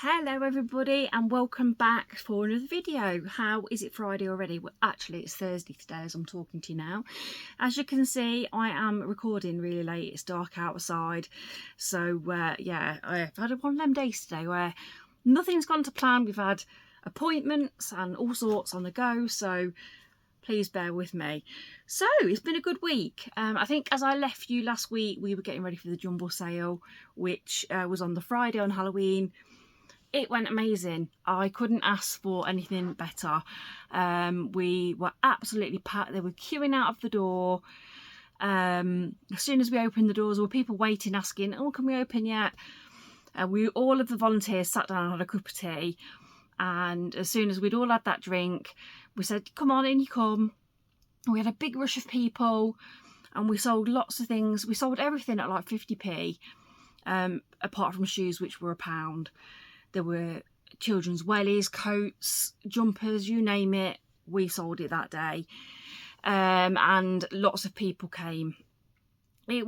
Hello everybody and welcome back for another video. How is it Friday already? Well, actually it's Thursday today as I'm talking to you now. As you can see, I am recording really late. It's dark outside, so yeah, I've had one of them days today where nothing's gone to plan. We've had appointments and all sorts on the go, so please bear with me. So it's been a good week. I think as I left you last week, we were getting ready for the jumble sale, which was on the Friday on Halloween. It went amazing. I couldn't ask for anything better. We were absolutely packed. They were queuing out of the door. As soon as we opened the doors, there were people waiting, asking, "Oh, can we open yet?" All of the volunteers sat down and had a cup of tea. And as soon as we'd all had that drink, we said, "Come on, in you come." And we had a big rush of people, and we sold lots of things. We sold everything at like 50p, apart from shoes, which were £1. There were children's wellies, coats, jumpers, you name it. We sold it that day. And lots of people came. It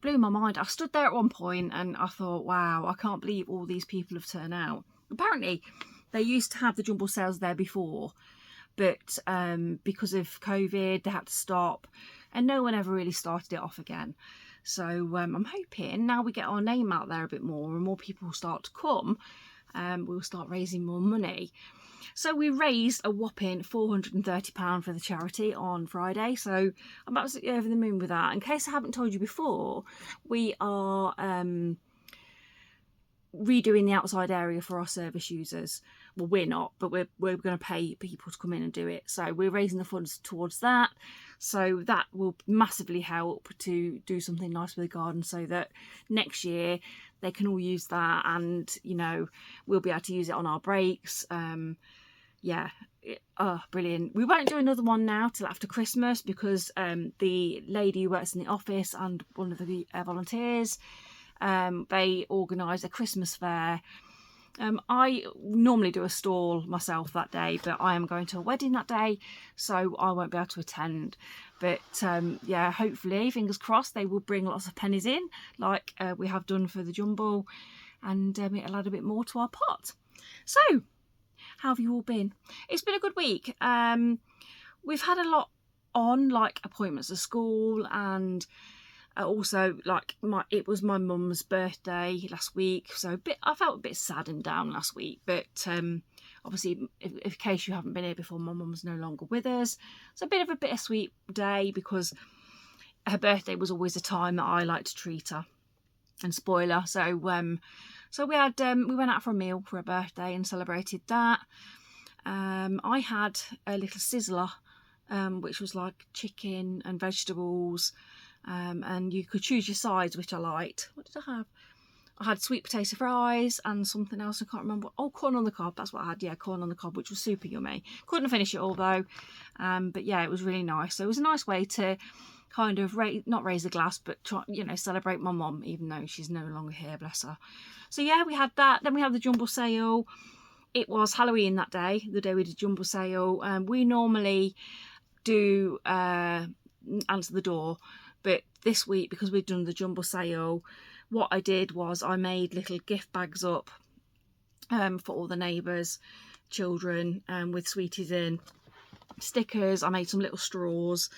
blew my mind. I stood there at one point and I thought, wow, I can't believe all these people have turned out. Apparently, they used to have the jumble sales there before, but because of COVID, they had to stop and no one ever really started it off again. So I'm hoping now we get our name out there a bit more and more people start to come, we'll start raising more money. So we raised a whopping £430 for the charity on Friday, so I'm absolutely over the moon with that. In case I haven't told you before, we are redoing the outside area for our service users. Well, we're not, but we're going to pay people to come in and do it. So we're raising the funds towards that. So that will massively help to do something nice with the garden, so that next year they can all use that, and you know, we'll be able to use it on our breaks. Yeah, brilliant. We won't do another one now till after Christmas because the lady who works in the office and one of the volunteers, they organise a Christmas fair. I normally do a stall myself that day, but I am going to a wedding that day, so I won't be able to attend. But yeah, hopefully, fingers crossed, they will bring lots of pennies in, like we have done for the jumble, and it'll add a bit more to our pot. So, how have you all been? It's been a good week. We've had a lot on, like appointments at school, and also like it was my mum's birthday last week, so I felt a bit sad and down last week, but obviously in case you haven't been here before, my mum's no longer with us. It's a bit of a bittersweet day because her birthday was always a time that I like to treat her and spoil her. So we went out for a meal for her birthday and celebrated that. I had a little sizzler, which was like chicken and vegetables. And you could choose your sides, which I liked. What did I have? I had sweet potato fries and something else, I can't remember. Oh, corn on the cob, that's what I had. Yeah, corn on the cob, which was super yummy. Couldn't finish it all though, but yeah, it was really nice. So it was a nice way to kind of not raise a glass, but try, you know, celebrate my mum, even though she's no longer here, bless her. So yeah, we had that. Then we had the jumble sale. It was Halloween that day, the day we did jumble sale. We normally do answer the door, but this week, because we've done the jumble sale, what I did was I made little gift bags up for all the neighbours, children, with sweeties in, stickers. I made some little straws,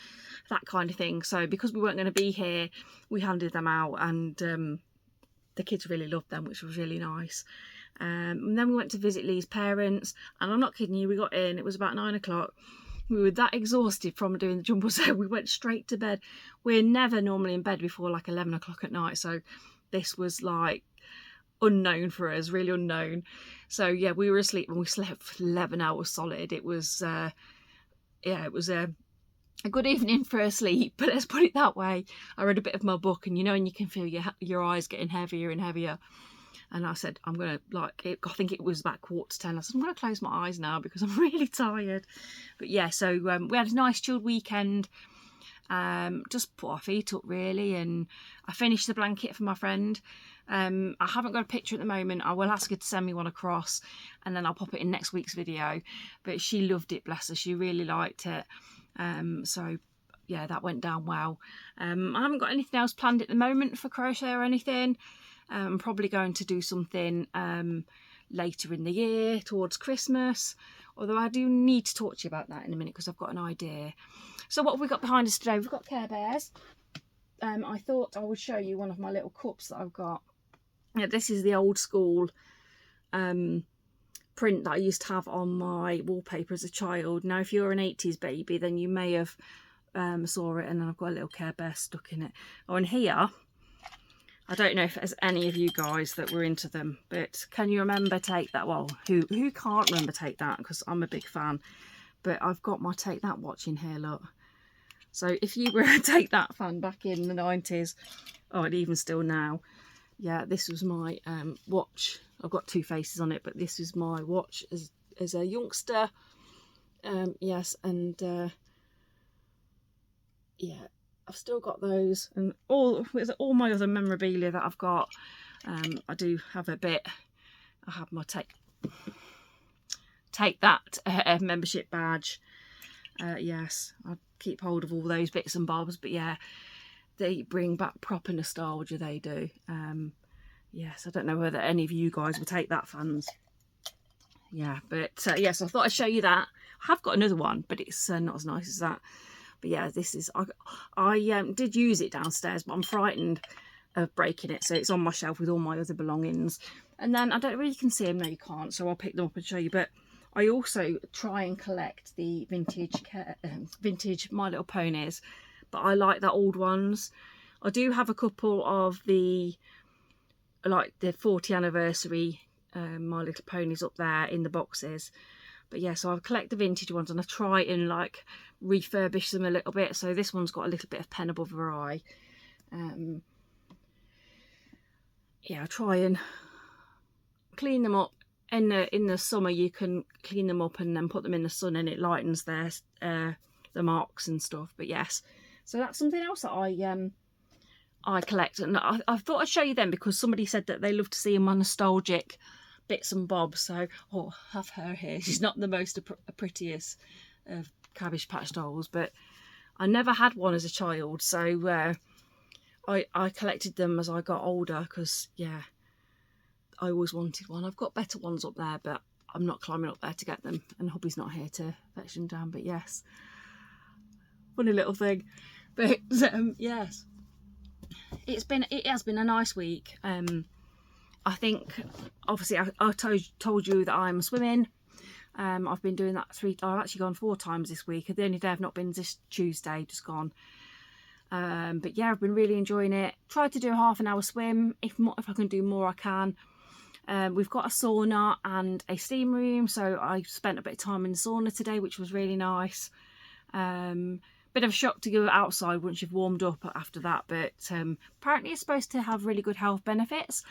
that kind of thing. So because we weren't going to be here, we handed them out, and the kids really loved them, which was really nice. And then we went to visit Lee's parents, and I'm not kidding you, we got in, it was about 9 o'clock. We were that exhausted from doing the jumble sale, we went straight to bed. We're never normally in bed before like 11 o'clock at night, so this was like unknown for us, really unknown. So yeah, we were asleep and we slept for 11 hours solid. It was yeah, it was a good evening for a sleep, but let's put it that way. I read a bit of my book, and you know, and you can feel your eyes getting heavier and heavier. And I said, I'm going to, I think it was about 9:45. I said, I'm going to close my eyes now because I'm really tired. But yeah, so we had a nice chilled weekend. Just put our feet up really, and I finished the blanket for my friend. I haven't got a picture at the moment. I will ask her to send me one across, and then I'll pop it in next week's video. But she loved it, bless her. She really liked it. So yeah, that went down well. I haven't got anything else planned at the moment for crochet or anything. I'm probably going to do something later in the year towards Christmas, although I do need to talk to you about that in a minute because I've got an idea. So what have we got behind us today? We've got Care Bears. I thought I would show you one of my little cups that I've got. Yeah, this is the old school print that I used to have on my wallpaper as a child. Now if you're an 80s baby, then you may have saw it, and then I've got a little Care Bear stuck in it. Oh, and here, I don't know if there's any of you guys that were into them, but can you remember Take That? Well, who can't remember Take That, because I'm a big fan. But I've got my Take That watch in here, look. So if you were a Take That fan back in the 90s, oh, and even still now, yeah, this was my watch. I've got two faces on it, but this is my watch as a youngster. Yes, and yeah, I've still got those, and with all my other memorabilia that I've got. I do have a bit. I have my Take That membership badge. Yes, I keep hold of all those bits and bobs, but yeah, they bring back proper nostalgia, they do. Yes, I don't know whether any of you guys will Take That fans. Yeah, but yes, I thought I'd show you that. I have got another one, but it's not as nice as that. But yeah, this is, I did use it downstairs, but I'm frightened of breaking it, so it's on my shelf with all my other belongings. And then I don't know whether you can see them. No, you can't, so I'll pick them up and show you. But I also try and collect the vintage My Little Ponies, but I like the old ones. I do have a couple of the 40th anniversary My Little Ponies up there in the boxes. But yeah, so I collect the vintage ones, and I try and like refurbish them a little bit. So this one's got a little bit of pen above her eye. Yeah, I try and clean them up. In the summer, you can clean them up and then put them in the sun, and it lightens the marks and stuff. But yes, so that's something else that I collect, and I thought I'd show you them because somebody said that they love to see my nostalgic bits and bobs. So, oh, I have her here. She's not the most prettiest of Cabbage Patch dolls, but I never had one as a child, so I collected them as I got older because, yeah, I always wanted one. I've got better ones up there, but I'm not climbing up there to get them, and hubby's not here to fetch them down. But yes, funny little thing. But yes, it has been a nice week. I think obviously I told you that I'm swimming. I've been doing that I've actually gone 4 times this week. The only day I've not been is this Tuesday, just gone. But yeah, I've been really enjoying it. Tried to do a half-an-hour swim. If I can do more, I can. We've got a sauna and a steam room, so I spent a bit of time in the sauna today, which was really nice. Bit of a shock to go outside once you've warmed up after that, but apparently it's supposed to have really good health benefits.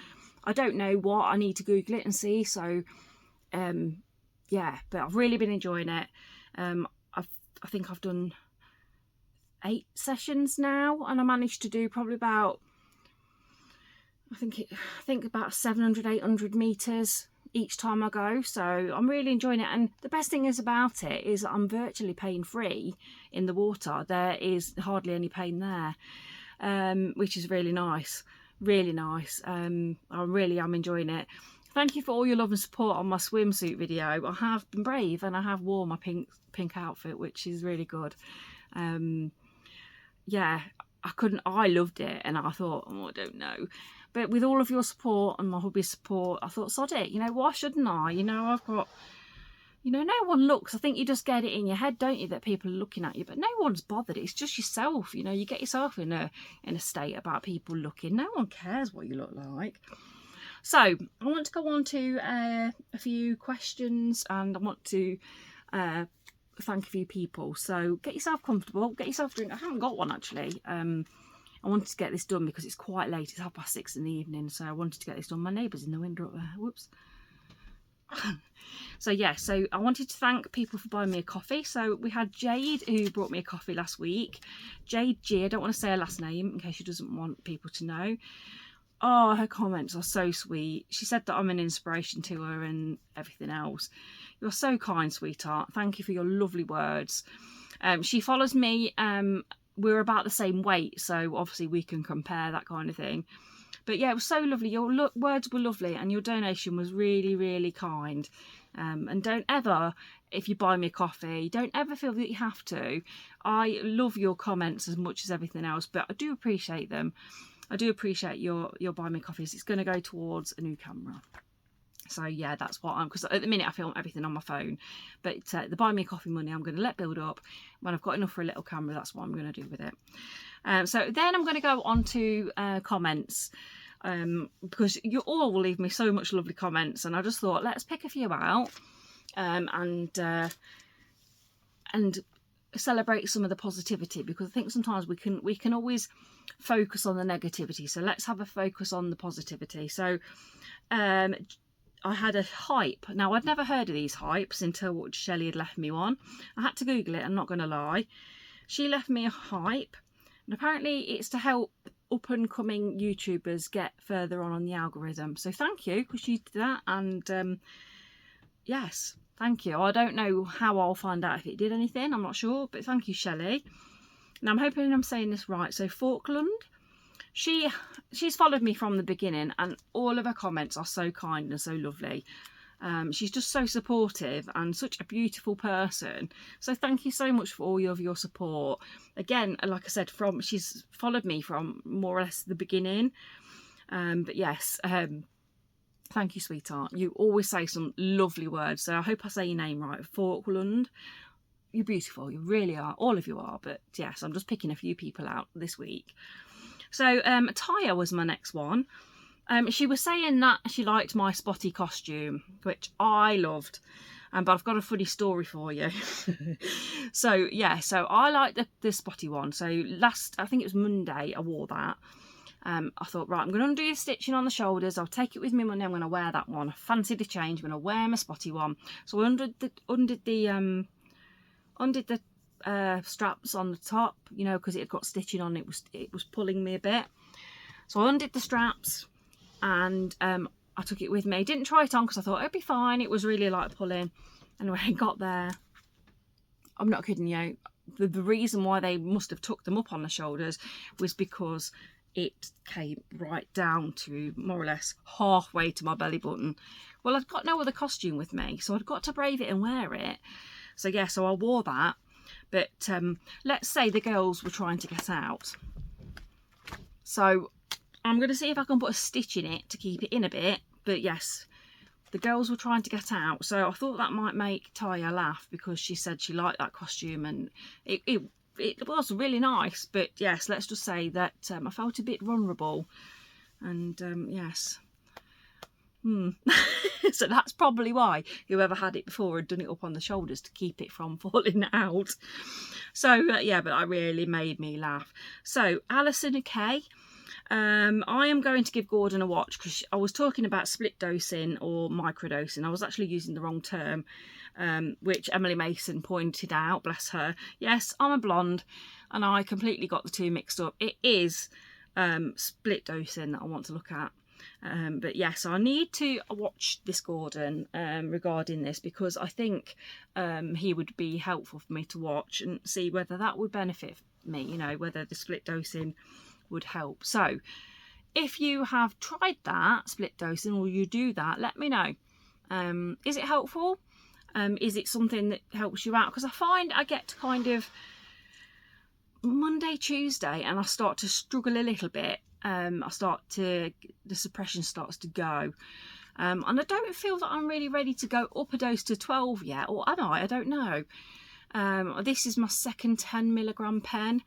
I don't know what, I need to Google it and see. So yeah, but I've really been enjoying it. I think I've done 8 sessions now, and I managed to do probably about, I think about 700-800 meters each time I go. So I'm really enjoying it, and the best thing is about it is that I'm virtually pain free in the water. There is hardly any pain there, which is really nice. Really nice. I really am enjoying it. Thank you for all your love and support on my swimsuit video. I have been brave, and I have worn my pink outfit, which is really good. Yeah, I loved it, and I thought, oh, I don't know. But with all of your support and my hubby's support, I thought, sod it, you know, why shouldn't I? You know, I've got, you know, no one looks. I think you just get it in your head, don't you, that people are looking at you, but no one's bothered. It's just yourself, you know. You get yourself in a state about people looking. No one cares what you look like. So I want to go on to a few questions, and I want to thank a few people. So get yourself comfortable, get yourself a drink. I haven't got one actually. I wanted to get this done because it's quite late. It's 6:30 in the evening, so I wanted to get this done. My neighbour's in the window up there. Whoops. So yeah, so I wanted to thank people for buying me a coffee. So we had Jade, who brought me a coffee last week. Jade G, I don't want to say her last name in case she doesn't want people to know. Oh, her comments are so sweet. She said that I'm an inspiration to her and everything else. You're so kind, sweetheart. Thank you for your lovely words. She follows me. We're about the same weight, so obviously we can compare, that kind of thing. But yeah, it was so lovely. Your words were lovely, and your donation was really, really kind. And don't ever, if you buy me a coffee, don't ever feel that you have to. I love your comments as much as everything else, but I do appreciate them. I do appreciate your buy me coffees. It's going to go towards a new camera. So yeah, that's what I'm, because at the minute I film everything on my phone, but the buy me a coffee money I'm going to let build up. When I've got enough for a little camera, that's what I'm going to do with it. So then I'm going to go on to comments, because you all will leave me so much lovely comments, and I just thought let's pick a few out, and celebrate some of the positivity, because I think sometimes we can always focus on the negativity. So let's have a focus on the positivity. So I had a hype. Now, I'd never heard of these hypes until Shelley had left me one. I had to Google it, I'm not going to lie. She left me a hype, and apparently it's to help up and coming YouTubers get further on the algorithm. So thank you, because you did that, and yes, thank you. I don't know how I'll find out if it did anything, I'm not sure, but thank you, Shelley. Now I'm hoping I'm saying this right. So Falkland, she's followed me from the beginning, and all of her comments are so kind and so lovely. She's just so supportive and such a beautiful person. So thank you so much for all of your support. Again, like I said, she's followed me from more or less the beginning. But yes, thank you, sweetheart. You always say some lovely words. So I hope I say your name right. Falkland. You're beautiful. You really are. All of you are. But yes, I'm just picking a few people out this week. So Taya was my next one. She was saying that she liked my spotty costume, which I loved. But I've got a funny story for you. So yeah, so I like the spotty one. So I think it was Monday, I wore that. I thought, right, I'm going to undo the stitching on the shoulders. I'll take it with me Monday. I'm going to wear that one. I fancied a change. I'm going to wear my spotty one. So I undid the straps on the top, you know, because it had got stitching on. It was pulling me a bit. So I undid the straps, and I took it with me. Didn't try it on because I thought it'd be fine. It was really like pulling. And when I got there, I'm not kidding you, the reason why they must have tucked them up on the shoulders was because it came right down to more or less halfway to my belly button. Well, I'd got no other costume with me, so I'd got to brave it and wear it. So yeah, so I wore that. But let's say the girls were trying to get out. So I'm going to see if I can put a stitch in it to keep it in a bit. But yes, the girls were trying to get out. So I thought that might make Taya laugh, because she said she liked that costume, and it was really nice. But yes, let's just say that I felt a bit vulnerable. And yes. So that's probably why whoever had it before had done it up on the shoulders to keep it from falling out. So yeah, but that really made me laugh. So Alison Kay, I am going to give Gordon a watch, because I was talking about split dosing or microdosing. I was actually using the wrong term, which Emily Mason pointed out, bless her. Yes, I'm a blonde, and I completely got the two mixed up. It is split dosing that I want to look at. But yes, I need to watch this Gordon regarding this, because I think he would be helpful for me to watch and see whether that would benefit me, you know, whether the split dosing would help. So if you have tried that split dosing, or you do that, let me know. Is it helpful? Is it something that helps you out? Because I find I get to kind of Monday, Tuesday, and I start to struggle a little bit. The suppression starts to go. And I don't feel that I'm really ready to go up a dose to 12 yet, or am I? I don't know. This is my second 10mg pen.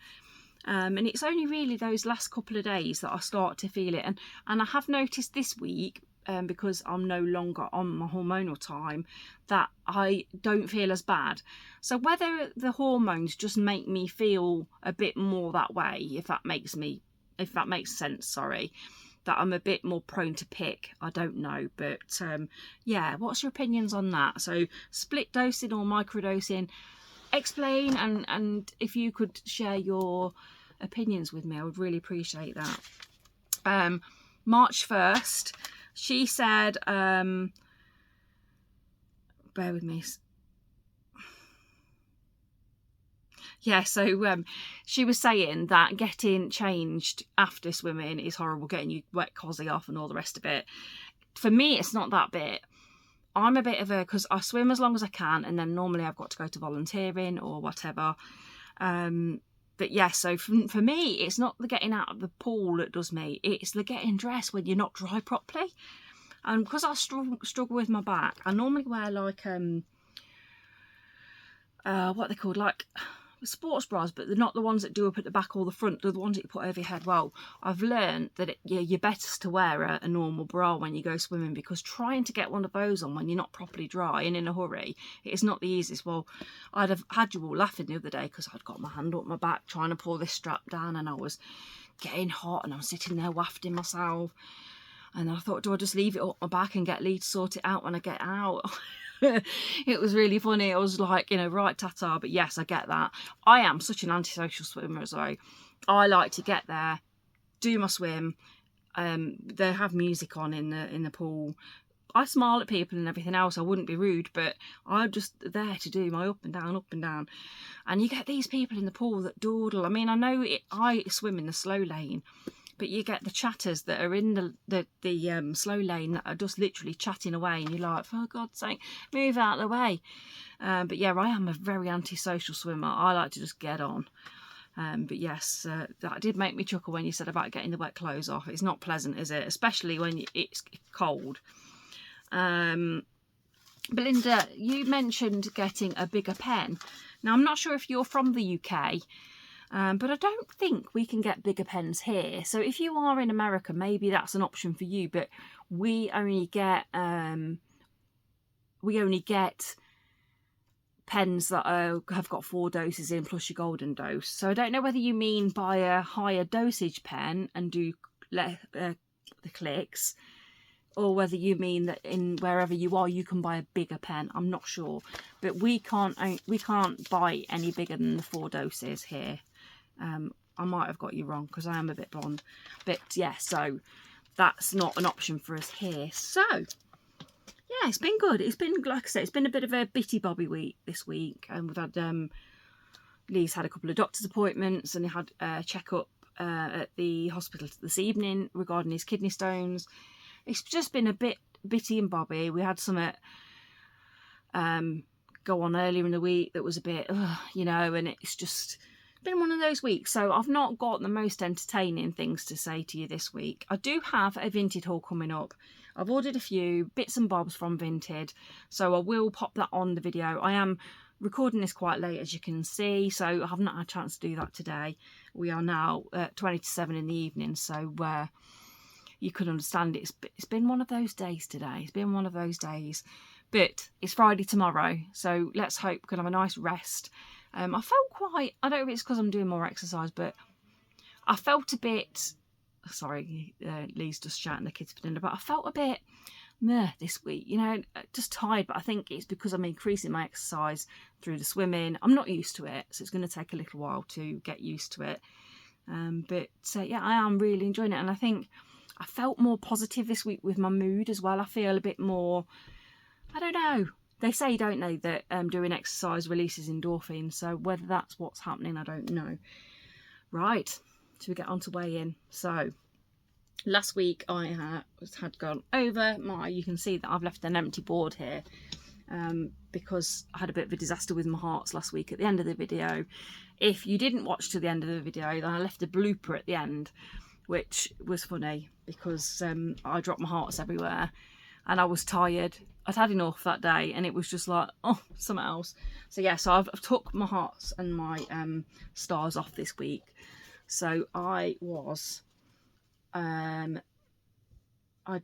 And it's only really those last couple of days that I start to feel it. And I have noticed this week, because I'm no longer on my hormonal time, that I don't feel as bad. So whether the hormones just make me feel a bit more that way, if that makes sense, sorry, that I'm a bit more prone to pick, I don't know. But yeah, what's your opinions on that? So split dosing or microdosing, explain, and if you could share your opinions with me, I would really appreciate that. March 1st, she said, bear with me. Yeah, so she was saying that getting changed after swimming is horrible, getting your wet cosy off and all the rest of it. For me, it's not that bit. I'm a bit of a, because I swim as long as I can, and then normally I've got to go to volunteering or whatever. But yeah, so for me, it's not the getting out of the pool that does me. It's the getting dressed when you're not dry properly. And because I struggle with my back, I normally wear like what they called, like sports bras, but they're not the ones that do up at the back or the front. They're the ones that you put over your head. Well, I've learned that you're better to wear a normal bra when you go swimming, because trying to get one of those on when you're not properly dry and in a hurry, it is not the easiest. Well, I'd have had you all laughing the other day because I'd got my hand up my back trying to pull this strap down, and I was getting hot and I'm sitting there wafting myself, and I thought, do I just leave it up my back and get Lee to sort it out when I get out? It was really funny. I was like, right, tata. But yes, I get that. I am such an antisocial swimmer as well. I like to get there, do my swim. They have music on in the pool. I smile at people and everything else. I wouldn't be rude, but I'm just there to do my up and down. And you get these people in the pool that dawdle. I mean, I know I swim in the slow lane, but you get the chatters that are in the slow lane that are just literally chatting away, and you're like, for God's sake, move out of the way. But yeah, I am a very antisocial swimmer. I like to just get on. But yes, that did make me chuckle when you said about getting the wet clothes off. It's not pleasant, is it? Especially when it's cold. Belinda, you mentioned getting a bigger pen. Now, I'm not sure if you're from the UK, but I don't think we can get bigger pens here. So if you are in America, maybe that's an option for you. But we only get pens that have got 4 doses in plus your golden dose. So I don't know whether you mean buy a higher dosage pen and do the clicks, or whether you mean that in wherever you are you can buy a bigger pen. I'm not sure, but we can't buy any bigger than the 4 doses here. I might have got you wrong because I am a bit blonde, but yeah, so that's not an option for us here. So yeah, it's been good. It's been, like I said, it's been a bit of a bitty bobby week this week, and we've had Lee's had a couple of doctor's appointments, and he had a checkup at the hospital this evening regarding his kidney stones. It's just been a bit bitty and bobby. We had some go on earlier in the week that was a bit, and it's just been one of those weeks. So I've not got the most entertaining things to say to you this week. I do have a Vinted haul coming up. I've ordered a few bits and bobs from Vinted, so I will pop that on the video. I am recording this quite late, as you can see, so I have not had a chance to do that today. We are now 20 to 7 in the evening, so you could understand it's been one of those days today. It's been one of those days, but it's Friday tomorrow, so let's hope we can have a nice rest. I felt quite, I don't know if it's because I'm doing more exercise, but I felt a bit, sorry, Lee's just shouting the kids for dinner, but I felt a bit meh this week, just tired. But I think it's because I'm increasing my exercise through the swimming. I'm not used to it, so it's going to take a little while to get used to it. But yeah, I am really enjoying it, and I think I felt more positive this week with my mood as well. I feel a bit more, I don't know. They say, don't they, that doing exercise releases endorphins. So whether that's what's happening, I don't know. Right, so we get on to weigh-in. So last week I had gone over you can see that I've left an empty board here because I had a bit of a disaster with my hearts last week at the end of the video. If you didn't watch to the end of the video, then I left a blooper at the end, which was funny because I dropped my hearts everywhere and I was tired. I'd had enough that day, and it was just like, oh, something else. So yeah, so I've took my hearts and my stars off this week. So I was, I'd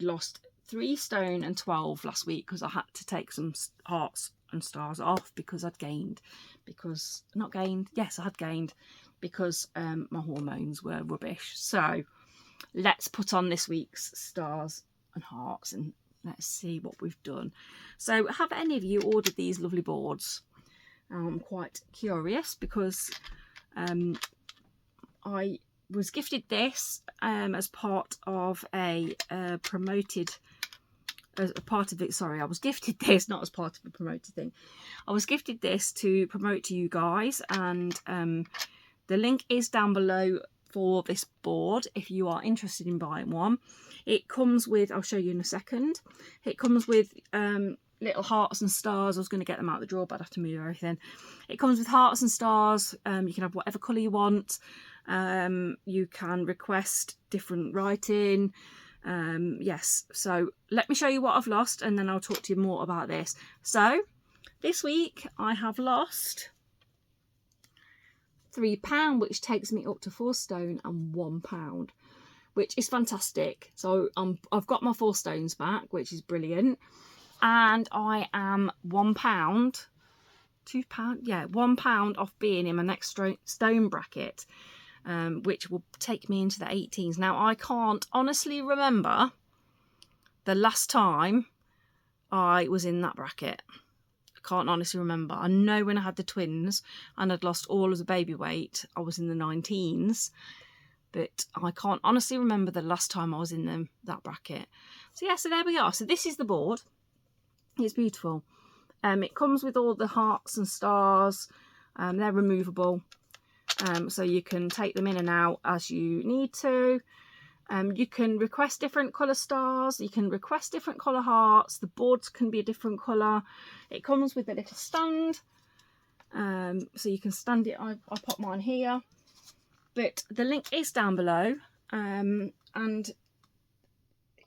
lost 3 stone and 12 last week because I had to take some hearts and stars off because I'd gained, I had gained because my hormones were rubbish. So let's put on this week's stars and hearts and let's see what we've done. So have any of you ordered these lovely boards? I'm quite curious because I was gifted this as part of a promoted as a part of it. Sorry, I was gifted this, not as part of a promoted thing. I was gifted this to promote to you guys, and the link is down below for this board if you are interested in buying one. It comes with, I'll show you in a second, it comes with little hearts and stars. I was going to get them out of the drawer, but I'd have to move everything. It comes with hearts and stars. You can have whatever colour you want. You can request different writing. Yes, so let me show you what I've lost, and then I'll talk to you more about this. So this week I have lost £3, which takes me up to 4 stone and £1, which is fantastic. So I've got my 4 stones back, which is brilliant, and I am £1, £2, yeah, £1 off being in my next stone bracket, which will take me into the 18s. Now, I can't honestly remember the last time I was in that bracket. I can't honestly remember. I know when I had the twins and I'd lost all of the baby weight, I was in the 19s, but I can't honestly remember the last time I was in that bracket. So yeah, so there we are. So this is the board. It's beautiful. It comes with all the hearts and stars. They're removable. So you can take them in and out as you need to. You can request different colour stars. You can request different colour hearts. The boards can be a different colour. It comes with a little stand. So you can stand it. I pop mine here. But the link is down below. And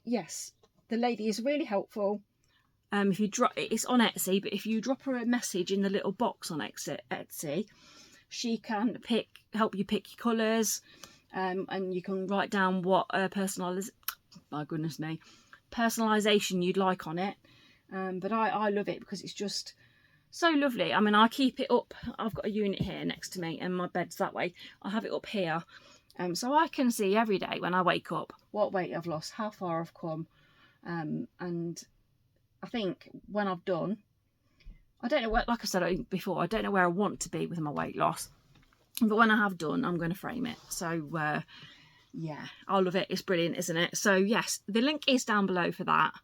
yes, the lady is really helpful. If you drop, it's on Etsy, but if you drop her a message in the little box on Etsy, she can help you pick your colours, and you can write down what personalisation you'd like on it. But I love it because it's just so lovely. I mean, I keep it up. I've got a unit here next to me, and my bed's that way. I have it up here, so I can see every day when I wake up what weight I've lost, how far I've come, and I think when I've done, I don't know what, like I said before, I don't know where I want to be with my weight loss, but when I have done, I'm going to frame it. So yeah, I love it. It's brilliant, isn't it? So yes, the link is down below for that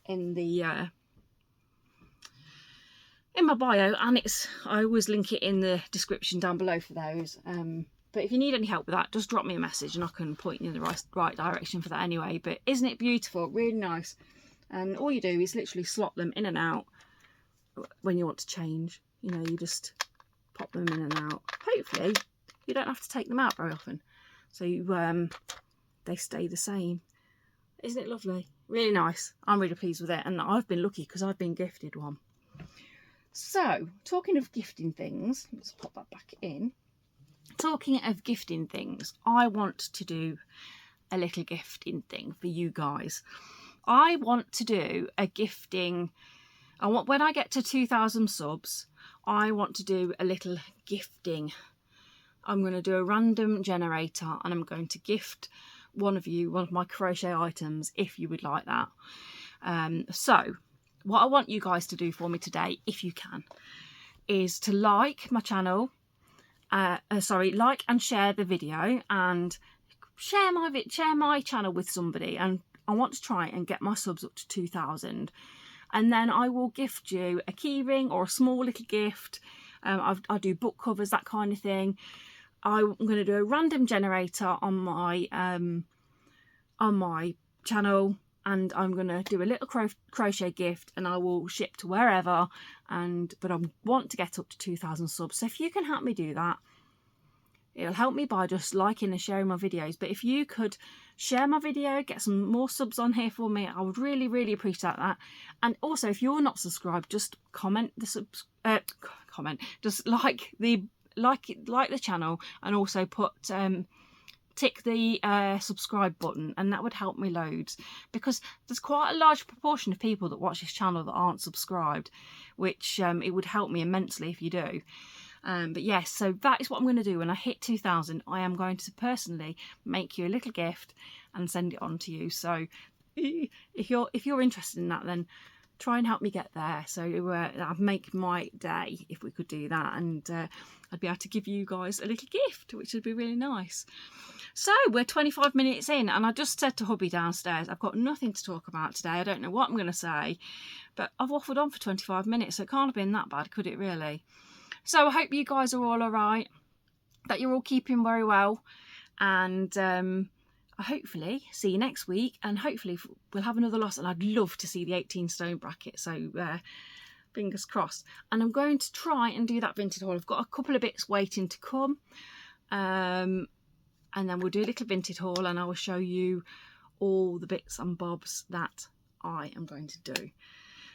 in the in my bio, and I always link it in the description down below for those. But if you need any help with that, just drop me a message and I can point you in the right direction for that anyway. But isn't it beautiful? Really nice. And all you do is literally slot them in and out when you want to change. You know, you just pop them in and out. Hopefully you don't have to take them out very often, so they stay the same. Isn't it lovely? Really nice. I'm really pleased with it, and I've been lucky because I've been gifted one. So talking of gifting things, let's pop that back in. Talking of gifting things, I want to do a little gifting thing for you guys. I want to do a gifting. When I get to 2,000 subs, I want to do a little gifting. I'm going to do a random generator, and I'm going to gift one of you one of my crochet items if you would like that. So what I want you guys to do for me today, if you can, is to like my channel. Like and share the video, and share my channel with somebody. And I want to try and get my subs up to 2,000, and then I will gift you a keyring or a small little gift. I do book covers, that kind of thing. I'm going to do a random generator on my channel, and I'm going to do a little crochet gift, and I will ship to wherever. But I want to get up to 2,000 subs, so if you can help me do that, it'll help me by just liking and sharing my videos. But if you could share my video, get some more subs on here for me, I would really, really appreciate that. And also, if you're not subscribed, just comment the just like the channel, and also put tick the subscribe button, and that would help me loads, because there's quite a large proportion of people that watch this channel that aren't subscribed, which it would help me immensely if you do. But yes, so that is what I'm going to do. When I hit 2,000, I am going to personally make you a little gift and send it on to you. So if you're interested in that, then try and help me get there. So that'd make my day if we could do that, and I'd be able to give you guys a little gift, which would be really nice. So we're 25 minutes in, and I just said to hubby downstairs, I've got nothing to talk about today. I don't know what I'm going to say, but I've waffled on for 25 minutes, so it can't have been that bad, could it really? So I hope you guys are all right, that you're all keeping very well, and I hopefully see you next week, and hopefully we'll have another loss, and I'd love to see the 18 stone bracket, so fingers crossed. And I'm going to try and do that vintage haul. I've got a couple of bits waiting to come, and then we'll do a little vintage haul, and I will show you all the bits and bobs that I am going to do.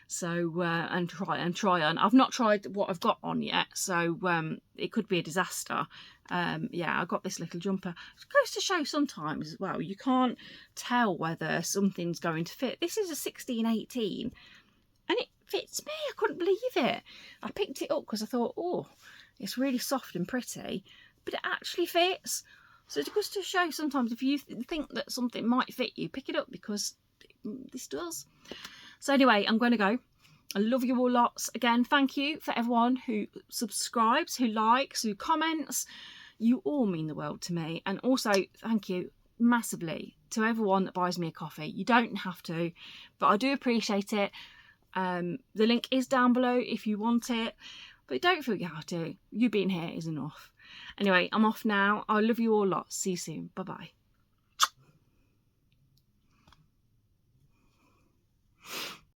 So and try on. I've not tried what I've got on yet, so it could be a disaster. Yeah, I got this little jumper. It goes to show sometimes as well, you can't tell whether something's going to fit. This is a 16/18, and it fits me. I couldn't believe it. I picked it up because I thought, oh, it's really soft and pretty, but it actually fits. So it goes to show sometimes if you think that something might fit you, pick it up, because this does. So anyway, I'm going to go. I love you all lots. Again, thank you for everyone who subscribes, who likes, who comments. You all mean the world to me. And also, thank you massively to everyone that buys me a coffee. You don't have to, but I do appreciate it. The link is down below if you want it, but don't feel you have to. You being here is enough. Anyway, I'm off now. I love you all lots. See you soon. Bye-bye.